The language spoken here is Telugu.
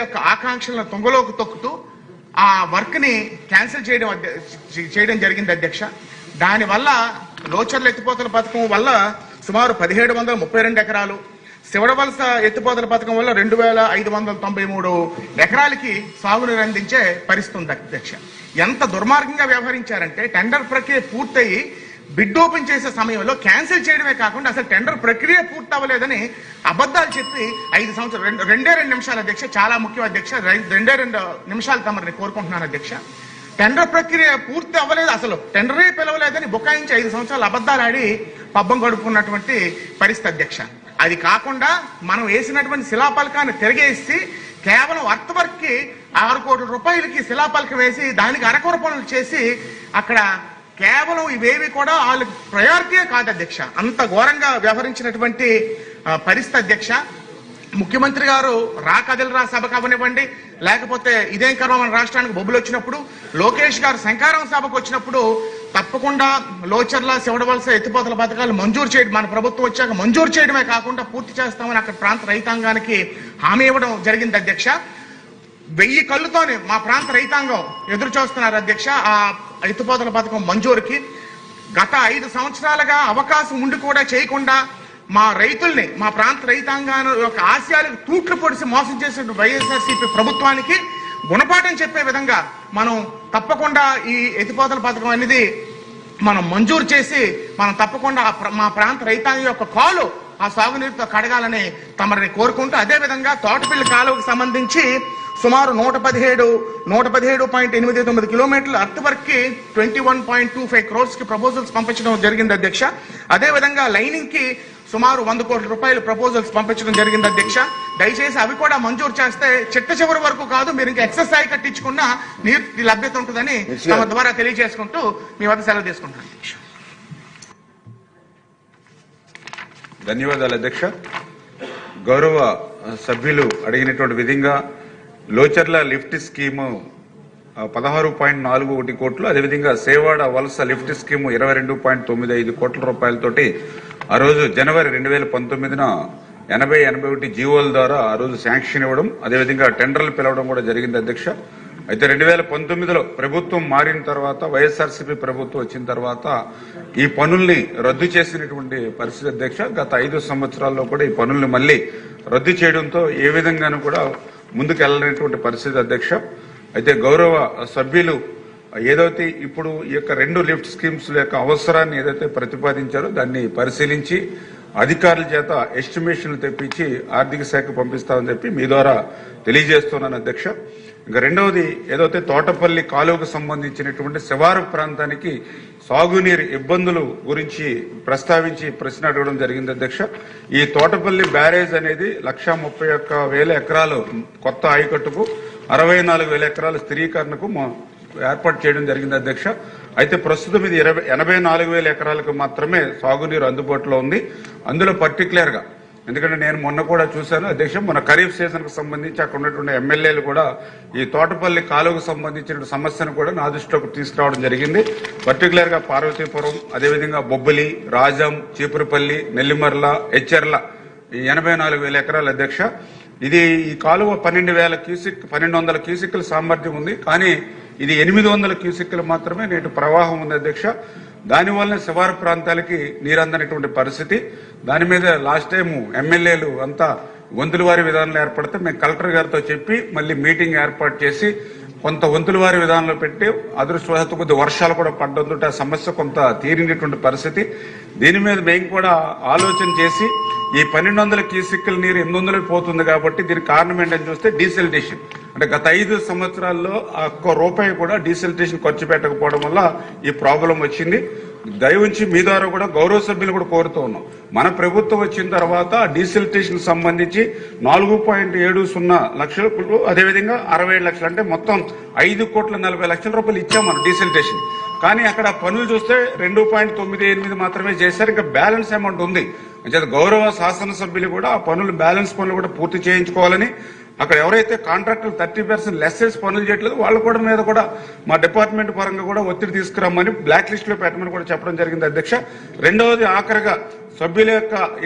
యొక్క ఆకాంక్షలను తొంగలోకి తొక్కుతూ ఆ వర్క్ ని క్యాన్సిల్ చేయడం జరిగింది అధ్యక్ష. దానివల్ల లోచర్ల ఎత్తిపోతల పథకం వల్ల సుమారు 1732 ఎకరాలు, శివడవలస ఎత్తిపోతల పథకం వల్ల 2593 ఎకరాలకి సాగునీరు అందించే పరిస్థితి ఉంది అధ్యక్ష. ఎంత దుర్మార్గంగా వ్యవహరించారంటే టెండర్ ప్రక్రియ పూర్తయి బిడ్ ఓపెన్ చేసే సమయంలో క్యాన్సిల్ చేయడమే కాకుండా అసలు టెండర్ ప్రక్రియ పూర్తి అవ్వలేదని అబద్ధాలు చెప్పి 5 సంవత్సరాలు 2 నిమిషాలు అధ్యక్ష, చాలా ముఖ్యం అధ్యక్ష, 2 నిమిషాలు తమని కోరుకుంటున్నాను అధ్యక్ష. టెండర్ ప్రక్రియ పూర్తి అవ్వలేదు, అసలు టెండరే పిలవలేదని బుకాయించి 5 సంవత్సరాలు అబద్ధాలు ఆడి పబ్బం గడుపుకున్నటువంటి పరిస్థితి అధ్యక్ష. అది కాకుండా మనం వేసినటువంటి శిలాపలకాన్ని తిరిగేసి కేవలం అర్త్ వర్క్ కి 6 కోట్ల రూపాయలకి శిలాపలకం వేసి దానికి అరకొర పనులు చేసి అక్కడ కేవలం ఇవేవి కూడా వాళ్ళకి ప్రయారిటీ కాదు అధ్యక్ష. అంత ఘోరంగా వ్యవహరించినటువంటి పరిస్థితి అధ్యక్ష. ముఖ్యమంత్రి గారు కదిలరా సభకు అవనివ్వండి, లేకపోతే ఇదేం కర్మ మన రాష్ట్రానికి బొబ్బులు వచ్చినప్పుడు, లోకేష్ గారు శంకారం సభకు వచ్చినప్పుడు తప్పకుండా లోచర్ల శివడవలస ఎత్తిపోతల పథకాలు మంజూరు చేయడం, మన ప్రభుత్వం వచ్చాక మంజూరు చేయడమే కాకుండా పూర్తి చేస్తామని అక్కడ ప్రాంత రైతాంగానికి హామీ ఇవ్వడం జరిగింది అధ్యక్ష. 1000 కళ్ళుతోనే మా ప్రాంత రైతాంగం ఎదురు చూస్తున్నారు అధ్యక్ష ఆ ఎత్తిపోతల పథకం మంజూరుకి. గత 5 సంవత్సరాలుగా అవకాశం ఉండి కూడా చేయకుండా మా రైతుల్ని, మా ప్రాంత రైతాంగాన్ని యొక్క ఆశయాలకు తూట్లు పొడిసి మోసం చేసిన వైఎస్ఆర్సీపీ ప్రభుత్వానికి గుణపాఠం చెప్పే విధంగా మనం తప్పకుండా ఈ ఎత్తిపోతల పథకం అనేది మనం మంజూరు చేసి మనం తప్పకుండా మా ప్రాంత రైతాంగం యొక్క కాలు ఆ సాగునీరుతో కడగాలని తమని కోరుకుంటూ, అదేవిధంగా తోటపల్లి కాలువకు సంబంధించి సుమారు 117.89 కిలోమీటర్ల అర్త్ వర్క్ కి 21.25 crores కి ప్రపోజల్స్ పంపించడం జరిగింది అధ్యక్ష. అదేవిధంగా లైనింగ్ కి సుమారు 100 కోట్ల రూపాయలు ప్రపోజల్స్ పంపించడం జరిగింది అధ్యక్ష. దయచేసి అవి కూడా మంజూరు చేస్తే చిట్ట చివరి వరకు కాదు, మీరు ఇంకా ఎక్సర్సైజ్ కట్టించుకున్న నీరు లభ్యత ఉంటుందని తమ ద్వారా తెలియజేసుకుంటూ మీ వద్ద సెలవు తీసుకుంటాను అధ్యక్ష. ధన్యవాదాలు అధ్యక్ష. గౌరవ సభ్యులు అడిగినటువంటి విధంగా లోచర్ల లిఫ్ట్ స్కీము 16.41 కోట్లు, అదేవిధంగా సేవాడ వలస లిఫ్ట్ స్కీము 22.95 కోట్ల రూపాయలతోటి ఆ రోజు జనవరి 2019న 80-81 జీవోల ద్వారా ఆ రోజు శాంక్షన్ ఇవ్వడం, అదేవిధంగా టెండర్లు పిలవడం కూడా జరిగింది అధ్యక్ష. అయితే 2019లో ప్రభుత్వం మారిన తర్వాత, వైఎస్ఆర్సీపీ ప్రభుత్వం వచ్చిన తర్వాత ఈ పనుల్ని రద్దు చేసినటువంటి పరిస్థితి అధ్యక్ష. గత 5 సంవత్సరాల్లో కూడా ఈ పనుల్ని మళ్లీ రద్దు చేయడంతో ఏ విధంగానూ కూడా ముందుకు వెళ్లనటువంటి పరిస్థితి అధ్యక్ష. అయితే గౌరవ సభ్యులు ఏదైతే ఇప్పుడు ఈ యొక్క 2 లిఫ్ట్ స్కీమ్స్ యొక్క అవసరాన్ని ఏదైతే ప్రతిపాదించారో దాన్ని పరిశీలించి అధికారుల చేత ఎస్టిమేషన్లు తెప్పించి ఆర్థిక శాఖ పంపిస్తామని చెప్పి మీ ద్వారా తెలియజేస్తున్నాను అధ్యక్ష. ఇంకా రెండవది ఏదైతే తోటపల్లి కాలువకు సంబంధించినటువంటి శివారు ప్రాంతానికి సాగునీరు ఇబ్బందులు గురించి ప్రస్తావించి ప్రశ్న అడగడం జరిగింది అధ్యక్ష. ఈ తోటపల్లి బ్యారేజ్ అనేది 131,000 ఎకరాలు కొత్త ఆయకట్టుకు, 64,000 ఎకరాల స్థిరీకరణకు ఏర్పాటు చేయడం జరిగింది అధ్యక్ష. అయితే ప్రస్తుతం ఇది 84,000 ఎకరాలకు మాత్రమే సాగునీరు అందుబాటులో ఉంది. అందులో పర్టికులర్ గా, ఎందుకంటే నేను మొన్న కూడా చూశాను అధ్యక్ష, మొన్న ఖరీఫ్ సీజన్ కు సంబంధించి అక్కడ ఉన్నటువంటి ఎమ్మెల్యేలు కూడా ఈ తోటపల్లి కాలువకు సంబంధించిన సమస్యను కూడా నా దృష్టిలోకి తీసుకురావడం జరిగింది. పర్టికులర్ గా పార్వతీపురం, అదేవిధంగా బొబ్బిలి, రాజం, చీపురుపల్లి, నెల్లిమర్ల, హెచ్చర్ల ఈ 84,000 ఎకరాల అధ్యక్ష. ఇది ఈ కాలువ 1200 క్యూసిక్ల సామర్థ్యం ఉంది, కానీ ఇది 800 క్యూసిక్లు మాత్రమే నేటి ప్రవాహం ఉంది అధ్యక్ష. దానివల్ల శివారు ప్రాంతాలకి నీరందనటువంటి పరిస్థితి. దాని మీద లాస్ట్ టైం ఎమ్మెల్యేలు అంతా వంతుల వారి విధానంలో ఏర్పడితే మేము కలెక్టర్ గారితో చెప్పి మళ్ళీ మీటింగ్ ఏర్పాటు చేసి కొంత వంతుల వారి విధానంలో పెట్టి అదృష్టవశాత్తు కొద్ది వర్షాలు కూడా పడ్డంతో ఆ సమస్య కొంత తీరినటువంటి పరిస్థితి. దీని మీద మేము కూడా ఆలోచన చేసి ఈ 1200 క్యూసిక్ల నీరు 800 పోతుంది కాబట్టి దీనికి కారణం ఏంటని చూస్తే డీసెలిటేషన్. అంటే గత 5 సంవత్సరాల్లో ఒక్క రూపాయి కూడా డీసెలిటేషన్ ఖర్చు పెట్టకపోవడం వల్ల ఈ ప్రాబ్లం వచ్చింది. దయవుంచి మీ ద్వారా కూడా గౌరవ సభ్యులు కూడా కోరుతూ ఉన్నాం, మన ప్రభుత్వం వచ్చిన తర్వాత డీసెలిటేషన్ సంబంధించి 4.70 లక్షలు, అదేవిధంగా 67 లక్షలు, అంటే మొత్తం 5,40,00,000 రూపాయలు ఇచ్చాం మనం డీసెలిటేషన్. కానీ అక్కడ పనులు చూస్తే 2.98 మాత్రమే చేశారు, ఇంకా బ్యాలెన్స్ అమౌంట్ ఉంది. అంటే గౌరవ శాసనసభ్యులు కూడా ఆ పనులు, బ్యాలెన్స్ పనులు కూడా పూర్తి చేయించుకోవాలని, అక్కడ ఎవరైతే కాంట్రాక్టులు 30% లెస్ పనులు చేయట్లేదు వాళ్ళ కూడా మీద కూడా మా డిపార్ట్మెంట్ పరంగా కూడా ఒత్తిడి తీసుకురమ్మని బ్లాక్ లిస్ట్ లో పెట్టమని కూడా చెప్పడం జరిగింది అధ్యక్ష. రెండవది ఆఖరిగా సభ్యుల యొక్క